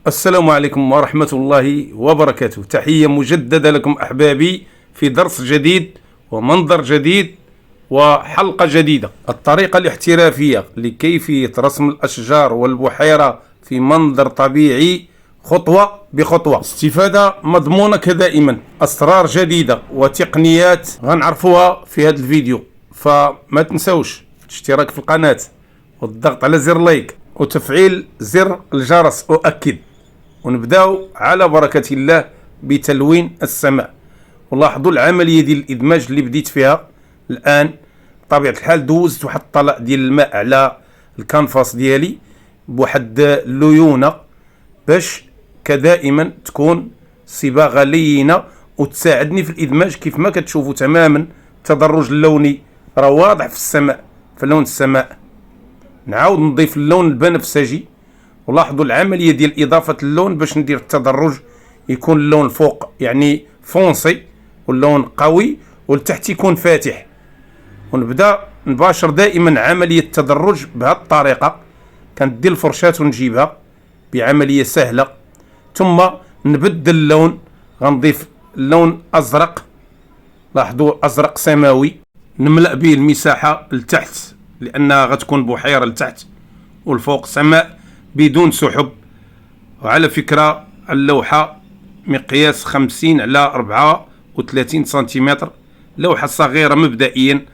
السلام عليكم ورحمة الله وبركاته. تحية مجددة لكم أحبابي في درس جديد ومنظر جديد وحلقة جديدة. الطريقة الاحترافية لكيفية رسم الأشجار والبحيرة في منظر طبيعي خطوة بخطوة، استفادة مضمونة كدائما، أسرار جديدة وتقنيات غنعرفوها في هذا الفيديو. فما تنسوش الاشتراك في القناة والضغط على زر لايك وتفعيل زر الجرس أؤكد. ونبداو على بركة الله بتلوين السماء. ولاحظوا العملية ديال الإدماج اللي بديت فيها الآن. بطبيعة الحال دوزت واحد الطلاء ديال الماء على الكانفاس ديالي بواحد الليونة باش كدائما تكون صباغة لينة وتساعدني في الإدماج. كيف ما كتشوفوا تماما التدرج اللوني راه واضح في السماء، في لون السماء. نعاود نضيف اللون البنفسجي، ولاحظوا العملية ديال إضافة اللون باش ندير التدرج يكون اللون فوق يعني فونسي واللون قوي، والتحت يكون فاتح. ونبدا نباشر دائما عملية التدرج بهذه الطريقة. كندي الفرشاة ونجيبها بعملية سهلة، ثم نبدل اللون. غنضيف اللون أزرق، لاحظوا أزرق سماوي، نملأ به المساحة لتحت لأنها غتكون بحيرة لتحت والفوق سماء بدون سحب. وعلى فكرة اللوحة مقياس 50 على 34 سنتيمتر، لوحة صغيرة مبدئيا.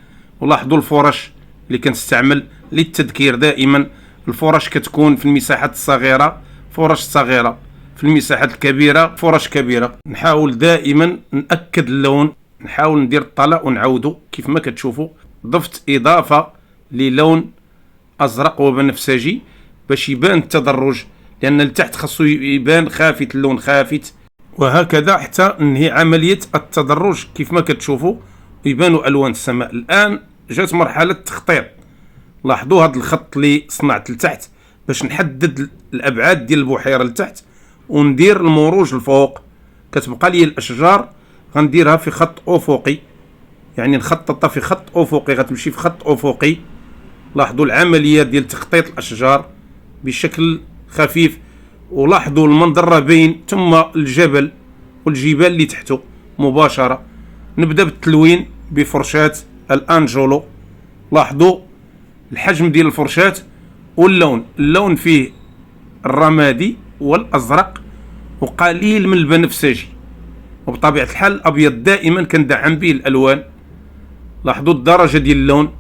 ولاحظوا الفرش اللي كنستعمل للتذكير. دائما الفرش كتكون في المساحات الصغيرة فرش صغيرة، في المساحات الكبيرة فرش كبيرة. نحاول دائما نأكد اللون، نحاول ندير الطلاء ونعودو. كيف ما كتشوفوا ضفت إضافة للون أزرق وبنفسجي باش يبان التدرج، لأن التحت خاصو يبان خافت، اللون خافت. وهكذا حتى ننهي عملية التدرج. كيف ما كتشوفوا يبانوا ألوان السماء. الآن جات مرحلة التخطيط. لاحظوا هذا الخط اللي صنعت لتحت باش نحدد الأبعاد ديال البحيرة لتحت وندير المروج الفوق. كتبقى لي الأشجار غنديرها في خط أفقي، يعني نخططها في خط أفقي، غتمشي في خط أفقي. لاحظوا العملية ديال تخطيط الأشجار بشكل خفيف، ولاحظوا المنظر راه باين، ثم الجبل والجبال اللي تحته مباشرة. نبدأ بالتلوين بفرشاة الأنجولو. لاحظوا الحجم ديال الفرشاة واللون، اللون فيه الرمادي والأزرق وقليل من البنفسجي، وبطبيعة الحال الأبيض دائما كندعم به الألوان. لاحظوا الدرجة ديال اللون.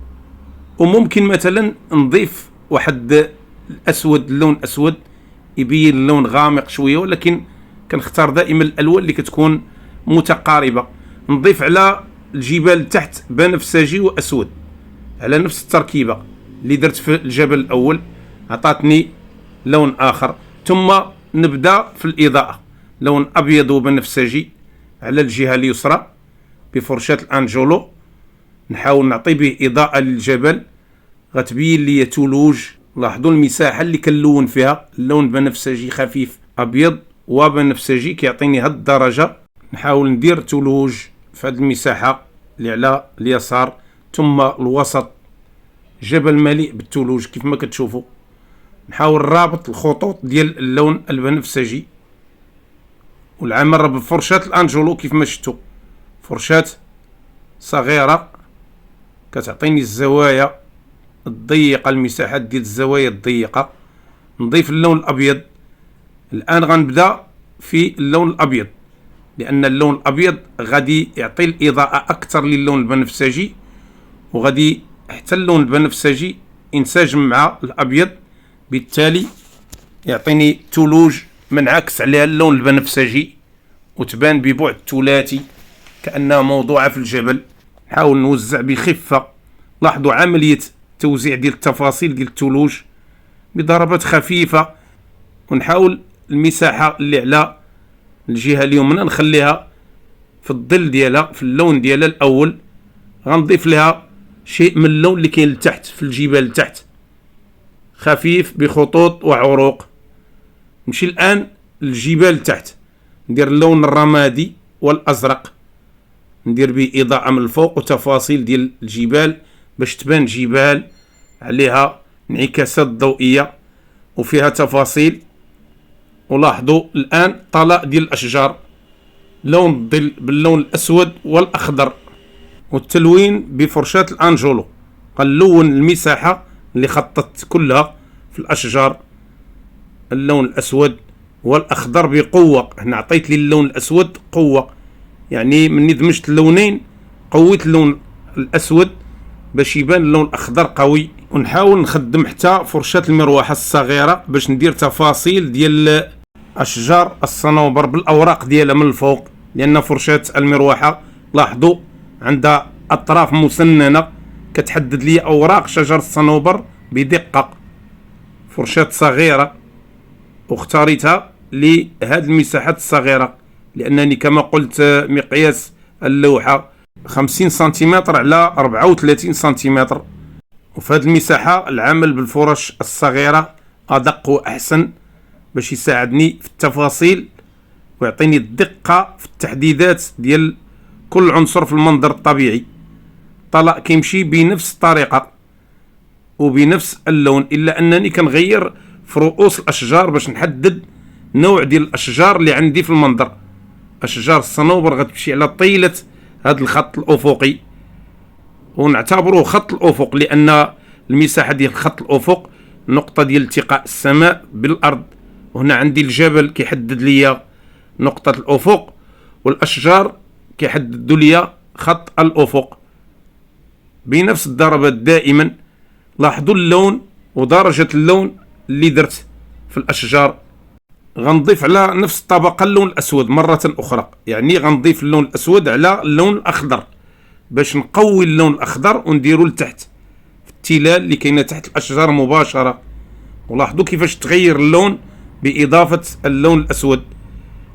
وممكن مثلا نضيف واحد الاسود، اللون اسود يبين اللون غامق شويه، ولكن كنختار دائما الالوان اللي كتكون متقاربه. نضيف على الجبال تحت بنفسجي واسود على نفس التركيبه اللي درت في الجبل الاول، عطاتني لون اخر. ثم نبدا في الاضاءه، لون ابيض وبنفسجي على الجهه اليسرى بفرشاه الانجولو. نحاول نعطي به إضاءة للجبل غتبين لي تولوج. لاحظوا المساحة اللي كنلون فيها، اللون بنفسجي خفيف أبيض وبنفسجي كيعطيني هاد الدرجة. نحاول ندير تولوج في هاد المساحة اللي على اليسار، ثم الوسط جبل مليء بالتولوج كيف ما كتشوفوا. نحاول رابط الخطوط ديال اللون البنفسجي، والعمل بفرشاة الأنجولو كيف ما شفتوا، فرشاة صغيرة كتعطيني الزوايا الضيقة، المساحات ديال الزوايا الضيقة. نضيف اللون الأبيض. الآن غنبدا في اللون الأبيض، لأن اللون الأبيض غادي يعطي الإضاءة أكثر للون البنفسجي، وغادي حتى اللون البنفسجي ينسجم مع الأبيض، بالتالي يعطيني تولوج منعكس عليها اللون البنفسجي وتبان ببعد ثلاثي كأنها موضوعة في الجبل. نحاول نوزع بخفة. لاحظوا عملية توزيع ديال التفاصيل ديال التولوج بضربات خفيفة. ونحاول المساحة اللي على الجهة اليمنى نخليها في الظل ديالها، في اللون ديالها الأول. غنضيف لها شيء من اللون اللي كاين لتحت في الجبال لتحت، خفيف بخطوط وعروق. نمشي الآن للجبال لتحت، ندير اللون الرمادي والأزرق، ندير به إضاءة من الفوق وتفاصيل ديال الجبال باش تبان جبال عليها انعكاسات ضوئية وفيها تفاصيل. ولاحظوا الآن طلاء ديال الأشجار، لون الظل باللون الأسود والأخضر، والتلوين بفرشاة الأنجولو. غنلون المساحة اللي خططت كلها في الأشجار اللون الأسود والأخضر بقوة. هنا عطيت لي اللون الأسود قوة، يعني مني دمجت اللونين قويت اللون الأسود باش يبان اللون الأخضر قوي. ونحاول نخدم حتى فرشاة المروحة الصغيرة باش ندير تفاصيل ديال أشجار الصنوبر بالأوراق ديالها من الفوق، لأن فرشاة المروحة لاحظوا عندها أطراف مسننة كتحدد لي أوراق شجر الصنوبر بدقة. فرشاة صغيرة واختاريتها لهذه المساحات الصغيرة، لأنني كما قلت مقياس اللوحة 50 سنتيمتر على 34 سنتيمتر، وفي هذه المساحة العمل بالفرش الصغيرة أدق وأحسن باش يساعدني في التفاصيل ويعطيني الدقة في التحديدات ديال كل عنصر في المنظر الطبيعي. طلاء كيمشي بنفس الطريقة وبنفس اللون، إلا أنني كنغير في رؤوس الأشجار باش نحدد نوع ديال الأشجار اللي عندي في المنظر. أشجار الصنوبر غتمشي على طيلة هذا الخط الأفقي، ونعتبره خط الأفق لأن المساحة ديال خط الأفق نقطة ديال التقاء السماء بالأرض، وهنا عندي الجبل كيحدد لي نقطة الأفق، والأشجار كيحددوا لي خط الأفق بنفس الضربات دائما. لاحظوا اللون ودرجة اللون اللي درت في الأشجار. غنضيف على نفس الطبقة اللون الأسود مرة أخرى، يعني غنضيف اللون الأسود على اللون الأخضر باش نقوي اللون الأخضر ونديرو لتحت في التلال اللي كاينة تحت الأشجار مباشرة. ولاحظوا كيفاش تغير اللون بإضافة اللون الأسود.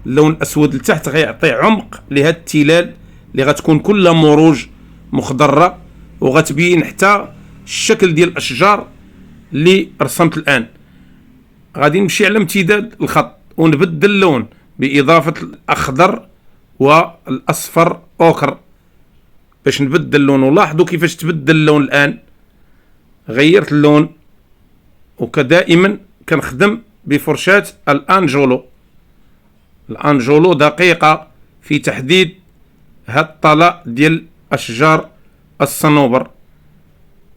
اللون الأسود لتحت غيعطي عمق لهاد التلال اللي غتكون كلها مروج مخضرة، وغتبين حتى الشكل ديال الأشجار اللي رسمت الآن. غادي نمشي على امتداد الخط ونبدل اللون بإضافة الأخضر والأصفر أوكر باش نبدل اللون. ولاحظوا كيفاش تبدل اللون الآن، غيرت اللون. وكدائما كنخدم بفرشاة الأنجولو. الأنجولو دقيقة في تحديد هاد الطلاء ديال أشجار الصنوبر.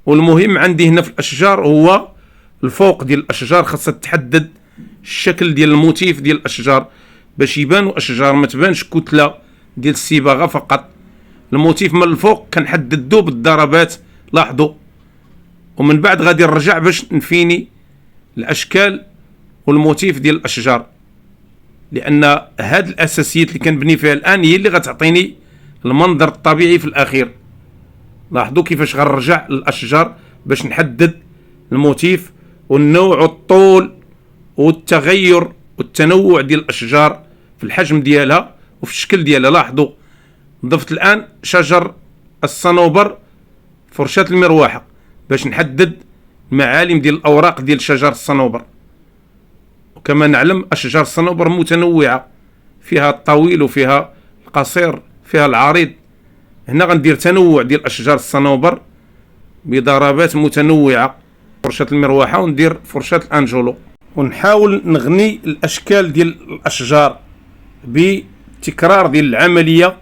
والمهم عندي هنا في الأشجار هو الفوق ديال الأشجار خاصها تحدد الشكل ديال الموتيف ديال الأشجار باش يبانوا أشجار، ما تبانش كتلة ديال الصباغة فقط. الموتيف من الفوق كنحددو بالضربات، لاحظوا، ومن بعد غادي نرجع باش نفيني الأشكال والموتيف ديال الأشجار، لأن هاد الأساسيات اللي كنبني فيها الآن هي اللي غتعطيني المنظر الطبيعي في الأخير. لاحظوا كيفاش غنرجع للأشجار باش نحدد الموتيف والنوع والطول والتغير والتنوع ديال الأشجار في الحجم ديالها وفي الشكل ديالها. لاحظوا ضفت الآن شجر الصنوبر فرشاة المروحة باش نحدد المعالم ديال الأوراق ديال شجر الصنوبر. وكما نعلم أشجار الصنوبر متنوعة، فيها الطويل وفيها القصير فيها العريض. هنا غندير تنوع ديال أشجار الصنوبر بضربات متنوعة فرشاة المروحة، وندير فرشاة الأنجولو، ونحاول نغني الأشكال ديال الأشجار بتكرار ديال العملية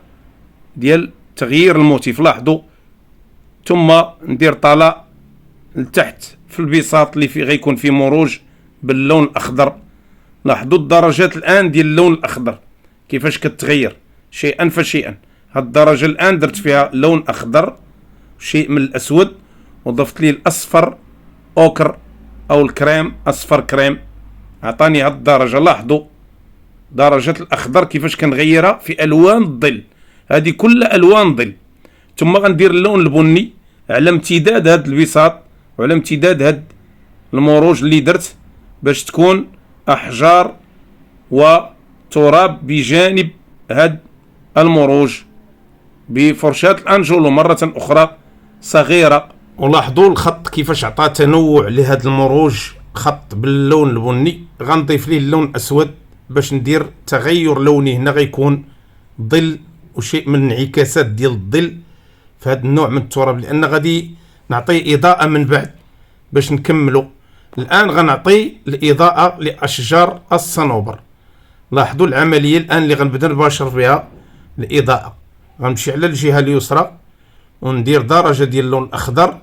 ديال تغيير الموتيف. لاحظوا ثم ندير طلاء لتحت في البساط اللي فيه غيكون فيه مروج باللون الأخضر. لاحظوا الدرجات الآن ديال اللون الأخضر كيفاش كتغير شيئا فشيئا. هاد الدرجة الآن درت فيها لون أخضر شيء من الأسود، وضفت لي الأصفر أوكر أو الكريم أصفر كريم، عطاني هاد الدرجة. لاحظوا درجة الأخضر كيفاش كنغيرها في ألوان الظل، هذه كلها ألوان ظل. ثم غندير اللون البني على امتداد هاد البساط وعلى امتداد هاد المروج اللي درت باش تكون أحجار وتراب بجانب هاد المروج بفرشاة الأنجولو مرة أخرى صغيرة. ولاحظوا الخط كيفاش عطى تنوع لهذا المروج، خط باللون البني. غنضيف ليه اللون الأسود باش ندير تغير لوني. هنا غيكون ظل وشيء من انعكاسات ديال الظل في هذا النوع من التراب، لأن غادي نعطيه إضاءة من بعد باش نكملو. الآن غنعطي الإضاءة لأشجار الصنوبر. لاحظوا العملية الآن اللي غنبدا نباشر بها الإضاءة. غنمشي على الجهة اليسرى وندير درجة ديال اللون الأخضر،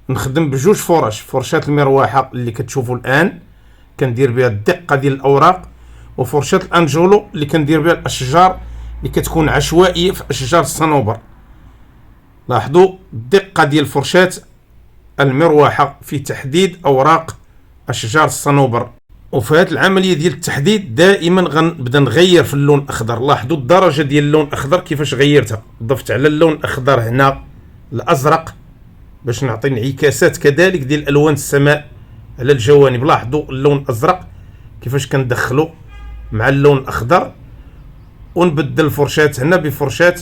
نخدم بجوج فرش، فرشاة المروحة اللي كتشوفوا الآن كندير بها الدقة ديال الأوراق، وفرشاة الأنجولو اللي كندير بها الأشجار اللي كتكون عشوائية في أشجار الصنوبر. لاحظوا الدقة ديال فرشاة المروحة في تحديد أوراق أشجار الصنوبر. وفي هذه العملية ديال التحديد دائما غنبدا نغير في اللون الأخضر. لاحظوا الدرجة ديال اللون الأخضر كيفاش غيرتها، ضفت على اللون الأخضر هنا الأزرق باش نعطي انعكاسات كذلك ديال ألوان السماء على الجوانب. لاحظوا اللون الأزرق كيفاش كندخلو مع اللون الأخضر، ونبدل الفرشاة هنا بفرشاة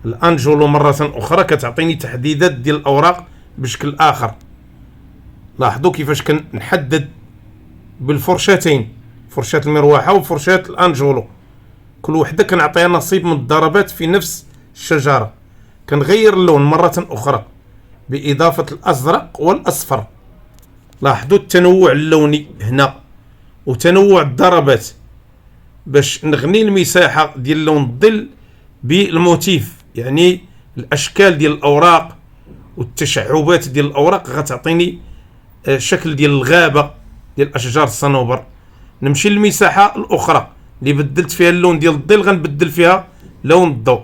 الأنجولو مرة أخرى كتعطيني تحديدات ديال الأوراق بشكل آخر. لاحظوا كيفاش كنحدد بالفرشاتين، فرشاة المروحة وفرشاة الأنجولو، كل وحدة كنعطيها نصيب من الضربات في نفس الشجرة. كنغير اللون مرة أخرى بإضافة الأزرق والأصفر. لاحظوا التنوع اللوني هنا وتنوع الضربات باش نغني المساحة ديال لون الظل بالموتيف، يعني الأشكال ديال الأوراق والتشعبات ديال الأوراق غتعطيني شكل ديال الغابة ديال أشجار الصنوبر. نمشي للمساحة الأخرى اللي بدلت فيها اللون ديال الظل، غنبدل فيها لون الضوء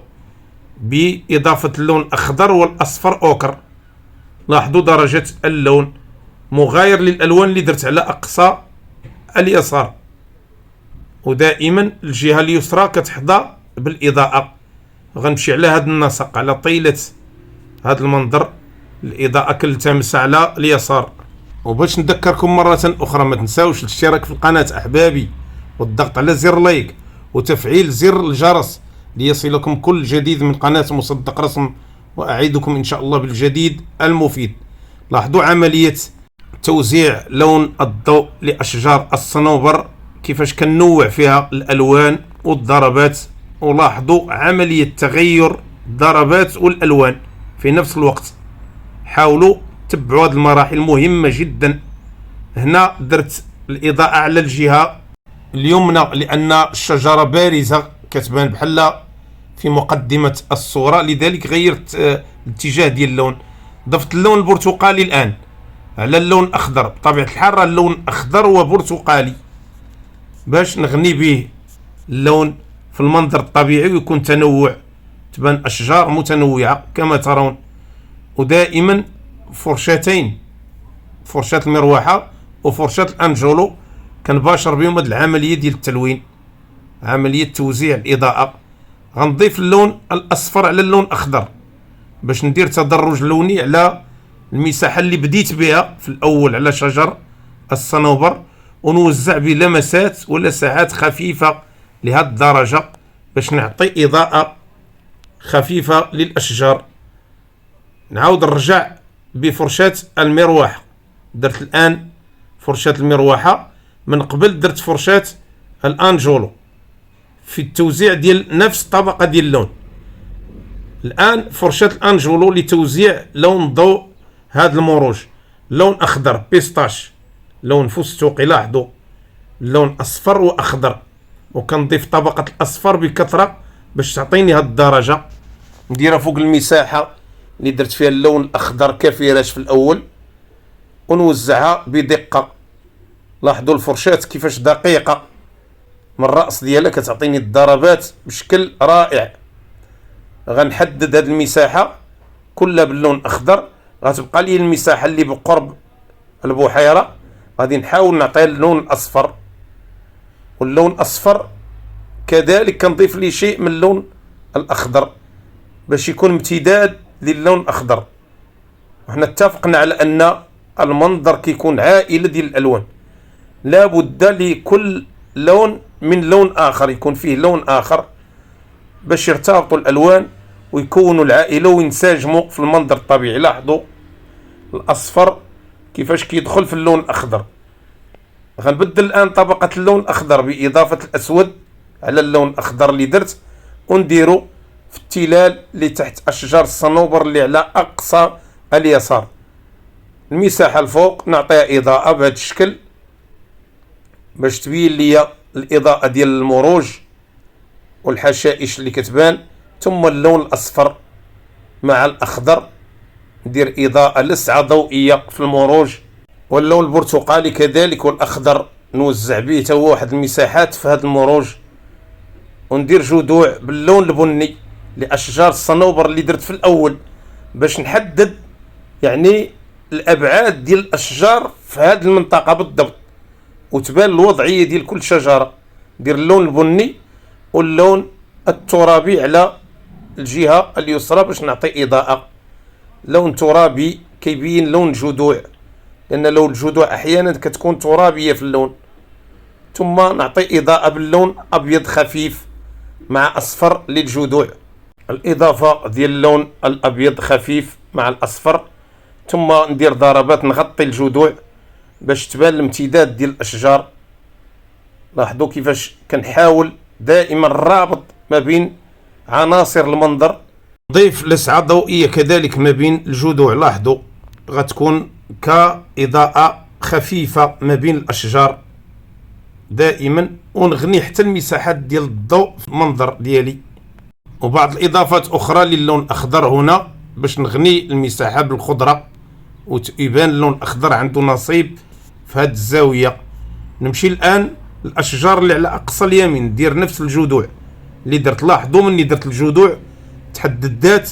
بإضافة اللون الأخضر والأصفر أوكر. لاحظوا درجة اللون مغاير للألوان اللي درت على أقصى اليسار، ودائما الجهة اليسرى كتحظى بالإضاءة. غنمشي على هذا النسق على طيلة هذا المنظر، الإضاءة كالتمس على اليسار. وباش نذكركم مرة أخرى ما تنساوش الاشتراك في القناة أحبابي، والضغط على زر لايك وتفعيل زر الجرس ليصلكم كل جديد من قناة مصدق رسم، وأعيدكم إن شاء الله بالجديد المفيد. لاحظوا عملية توزيع لون الضوء لأشجار الصنوبر كيفاش كنوع فيها الألوان والضربات، ولاحظوا عملية تغير الضربات والألوان في نفس الوقت. حاولوا تبعوا هذه المراحل مهمة جدا. هنا درت الإضاءة على الجهة اليمنى لأن الشجرة بارزة كتبان بحال في مقدمة الصورة، لذلك غيرت الاتجاه ديال اللون. ضفت اللون البرتقالي الآن على اللون الأخضر، بطبيعة الحال اللون أخضر وبرتقالي باش نغني به اللون في المنظر الطبيعي ويكون تنوع، تبان أشجار متنوعة كما ترون. ودائما فرشاتين، فرشاة المروحة وفرشاة الأنجولو كنباشر بهم هذه العملية ديال التلوين، عملية توزيع الإضاءة. غنضيف اللون الأصفر على اللون الأخضر باش ندير تدرج لوني على المساحة اللي بديت بها في الأول على شجر الصنوبر، ونوزع بلمسات ولسعات خفيفة لهذه الدرجة باش نعطي إضاءة خفيفة للأشجار. نعاود نرجع بفرشاة المروحة. درت الآن فرشاة المروحة، من قبل درت فرشاة الأنجولو في التوزيع ديال نفس الطبقة ديال اللون. الآن فرشاة الأنجولو لتوزيع لون ضوء هذا المروج، لون أخضر بيستاش، لون فستقي. لاحظوا اللون أصفر وأخضر، وكنضيف طبقة الأصفر بكثرة باش تعطيني هذه الدرجة. نديرها فوق المساحة اللي درت فيها اللون الأخضر كفراش في الأول، ونوزعها بدقة. لاحظوا الفرشاة كيفاش دقيقة من الرأس ديالها، كتعطيني الضربات بشكل رائع. غنحدد هذه المساحة كلها باللون الأخضر، غتبقى لي المساحة اللي بقرب البحيرة غادي نحاول نعطيها اللون الأصفر، واللون الأصفر كذلك كنضيف لي شيء من اللون الأخضر باش يكون امتداد للون الأخضر. وحنا اتفقنا على أن المنظر كيكون عائلة ديال الألوان، لا بد لكل لون من لون آخر، يكون فيه لون آخر باش يرتبطوا الألوان ويكونوا العائلة وينسجموا في المنظر الطبيعي. لاحظوا الأصفر كيفاش كيدخل في اللون الأخضر. غنبدل الآن طبقة اللون الأخضر بإضافة الأسود على اللون الأخضر اللي درت، ونديرو في التلال اللي تحت أشجار الصنوبر اللي على أقصى اليسار. المساحة الفوق نعطيها إضاءة بهذا الشكل باش تبين لي الإضاءة ديال المروج والحشائش اللي كتبان. ثم اللون الأصفر مع الأخضر ندير إضاءة لسعة ضوئية في المروج، واللون البرتقالي كذلك والأخضر نوزع به تا هو واحد المساحات في هذا المروج. وندير جذوع باللون البني لأشجار الصنوبر اللي درت في الأول باش نحدد يعني الأبعاد ديال الأشجار في هذه المنطقة بالضبط وتبان الوضعية ديال كل شجرة. ندير اللون البني واللون الترابي على الجهة اليسرى باش نعطي إضاءة. لون ترابي كيبين لون الجذوع، لأن لون الجذوع أحيانا كتكون ترابية في اللون. ثم نعطي إضاءة باللون أبيض خفيف مع أصفر للجذوع، الإضافة ديال اللون الأبيض خفيف مع الأصفر. ثم ندير ضربات نغطي الجذوع باش تبان الامتداد ديال الأشجار. لاحظوا كيفاش كنحاول دائما الرابط ما بين عناصر المنظر. نضيف لسعة ضوئية كذلك ما بين الجذوع، لاحظوا غتكون كإضاءة خفيفة ما بين الأشجار دائما، ونغني حتى المساحات ديال الضوء في المنظر ديالي. وبعض الإضافات أخرى للون الأخضر هنا باش نغني المساحة بالخضرة ويبان اللون الأخضر عنده نصيب في هذه الزاوية. نمشي الآن الأشجار اللي على أقصى اليمين، ندير نفس الجذوع اللي درت. لاحظوا مني درت الجذوع تحددات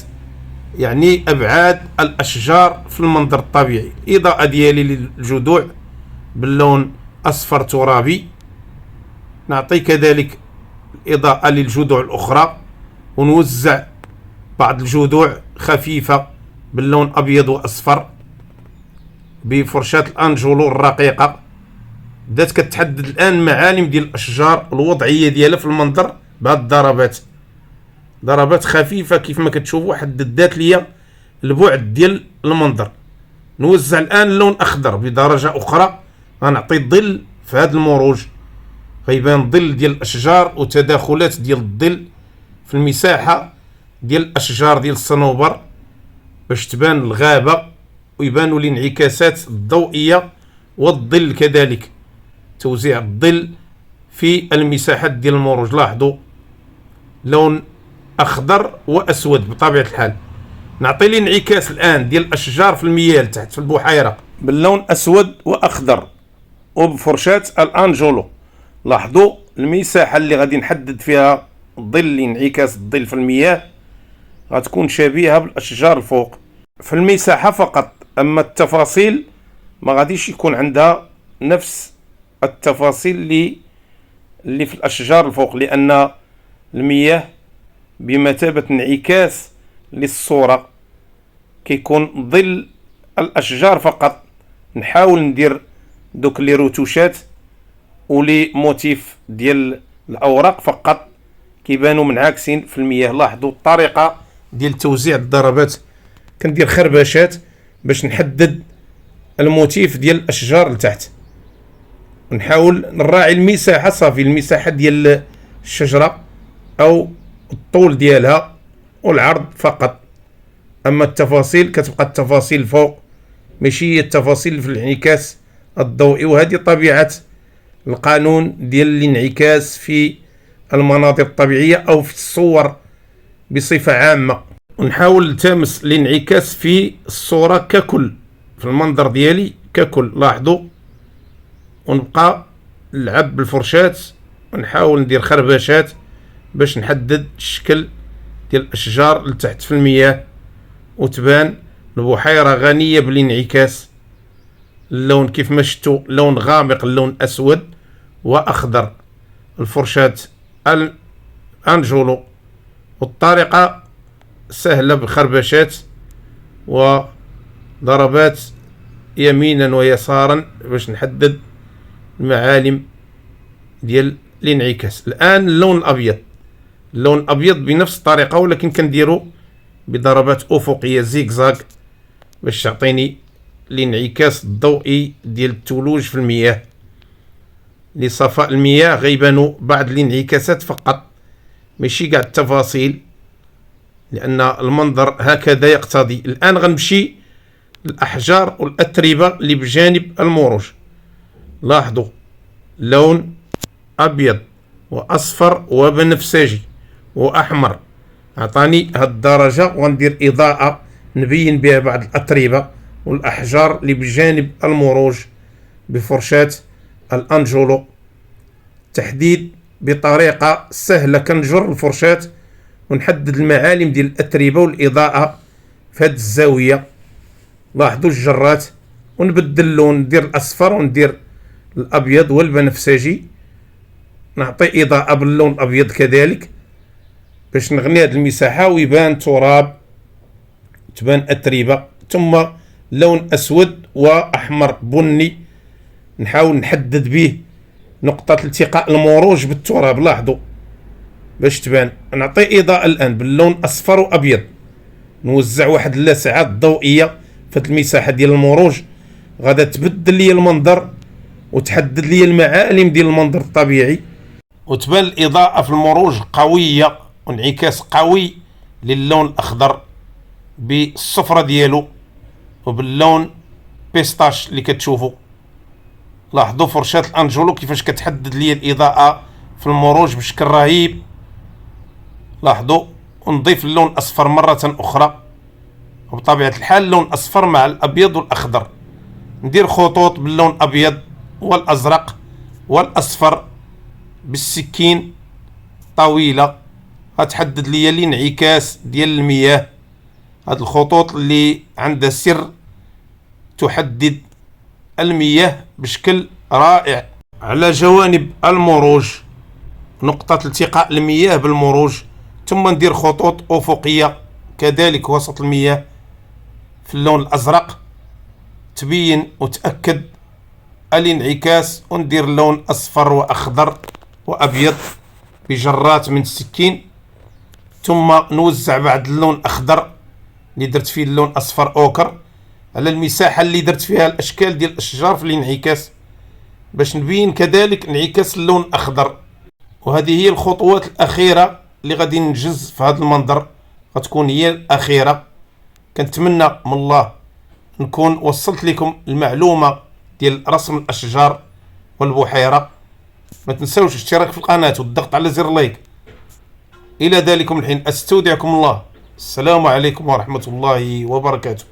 يعني أبعاد الأشجار في المنظر الطبيعي. الإضاءة ديالي للجذوع باللون أصفر ترابي، نعطي كذلك الإضاءة للجذوع الأخرى ونوزع بعض الجذوع خفيفة باللون أبيض وأصفر بفرشاة الأنجولو الرقيقة. بدات كتحدد الآن معالم ديال الأشجار الوضعية ديالها في المنظر بهاد الضربات، ضربات خفيفة كيف ما كتشوفوا حددات ليا البعد ديال المنظر. نوزع الآن اللون الأخضر بدرجة أخرى، غنعطي الظل في هذا المروج، غيبان ظل ديال الأشجار وتداخلات ديال الظل في المساحة ديال الأشجار ديال الصنوبر باش تبان الغابة ويبانوا الانعكاسات الضوئية والظل كذلك، توزيع الظل في المساحات ديال المروج. لاحظوا لون أخضر وأسود بطبيعة الحال. نعطي الانعكاس الآن ديال الأشجار في المياه تحت في البحيرة باللون أسود وأخضر وبفرشاة الأنجولو. لاحظوا المساحة اللي غادي نحدد فيها ظل انعكاس الظل في المياه غتكون شبيهة بالأشجار الفوق في المساحة فقط، أما التفاصيل ما غاديش يكون عندها نفس التفاصيل اللي في الأشجار الفوق، لأن المياه بمثابة انعكاس للصورة كيكون ظل الأشجار فقط. نحاول ندير دوك لي روتوشات ولي موتيف ديال الأوراق فقط كيبانوا منعكسين في المياه. لاحظوا الطريقة ديال توزيع الضربات، كندير خربشات باش نحدد الموتيف ديال الأشجار لتحت، ونحاول نراعي المساحة صافي، المساحة ديال الشجرة أو الطول ديالها والعرض فقط. أما التفاصيل كتبقى التفاصيل فوق، ماشي هي التفاصيل في الانعكاس الضوئي. وهذه طبيعة القانون ديال الانعكاس في المناظر الطبيعية أو في الصور بصفة عامة. ونحاول نلتمس الانعكاس في الصورة ككل، في المنظر ديالي ككل. لاحظوا ونبقى نلعب بالفرشاة ونحاول ندير خربشات باش نحدد الشكل ديال الأشجار لتحت في المياه وتبان البحيرة غنية بالانعكاس. اللون كيف ما شفتوا لون غامق، اللون أسود وأخضر، الفرشاة الأنجولو. والطريقة سهلة بخربشات وضربات يمينا ويسارا باش نحدد المعالم ديال الانعكاس. الآن اللون الأبيض، اللون الأبيض بنفس الطريقة ولكن كنديرو بضربات أفقية زيكزاك باش تعطيني الانعكاس الضوئي ديال الثلوج في المياه. لصفاء المياه غيبانوا بعض الانعكاسات فقط، ماشي كاع التفاصيل، لأن المنظر هكذا يقتضي. الآن غنمشي الأحجار والأتربة اللي بجانب المروج. لاحظوا لون أبيض وأصفر وبنفسجي وأحمر. عطاني هاد الدرجة، وندير إضاءة نبين بها بعض الأتربة والأحجار اللي بجانب المروج بفرشاة الأنجولو. تحديد بطريقة سهلة، كنجر الفرشاة ونحدد المعالم ديال الأتربة والإضاءة في هاد الزاوية. لاحظوا الجرات، ونبدل اللون، ندير الأصفر وندير الأبيض والبنفسجي، نعطي إضاءة باللون الأبيض كذلك باش نغني هاد المساحة ويبان تراب، تبان أتربة. ثم لون أسود وأحمر بني نحاول نحدد به نقطة التقاء المروج بالتراب. لاحظوا باش تبان. نعطي إضاءة الآن باللون أصفر وأبيض، نوزع واحد اللسعات ضوئية في المساحة ديال المروج، غادا تبدل لي المنظر وتحدد لي المعالم ديال المنظر الطبيعي، وتبان الإضاءة في المروج قوية وانعكاس قوي للون الأخضر بالصفرة ديالو وباللون بيستاش اللي كتشوفوا. لاحظوا فرشاة الأنجولو كيفاش كتحدد لي الإضاءة في المروج بشكل رهيب. لاحظوا. ونضيف اللون الأصفر مرة أخرى، وبطبيعة الحال اللون الأصفر مع الأبيض والأخضر. ندير خطوط باللون الأبيض والأزرق والأصفر بالسكين طويلة، غتحدد لي الانعكاس ديال المياه. هاد الخطوط اللي عندها سر تحدد المياه بشكل رائع على جوانب المروج، نقطة التقاء المياه بالمروج. ثم ندير خطوط أفقية كذلك وسط المياه في اللون الأزرق تبين وتأكد الانعكاس. وندير لون أصفر وأخضر وأبيض بجرات من السكين، ثم نوزع بعد اللون الأخضر اللي درت فيه اللون أصفر أوكر على المساحة اللي درت فيها الأشكال ديال الأشجار في الانعكاس باش نبين كذلك انعكاس اللون الأخضر. وهذه هي الخطوات الأخيرة اللي غادي ننجز في هذا المنظر، غتكون هي الأخيرة. كنتمنى من الله نكون وصلت لكم المعلومة ديال رسم الأشجار والبحيرة. ما تنسوش الاشتراك في القناة والضغط على زر لايك. إلى ذلكم الحين أستودعكم الله. السلام عليكم ورحمة الله وبركاته.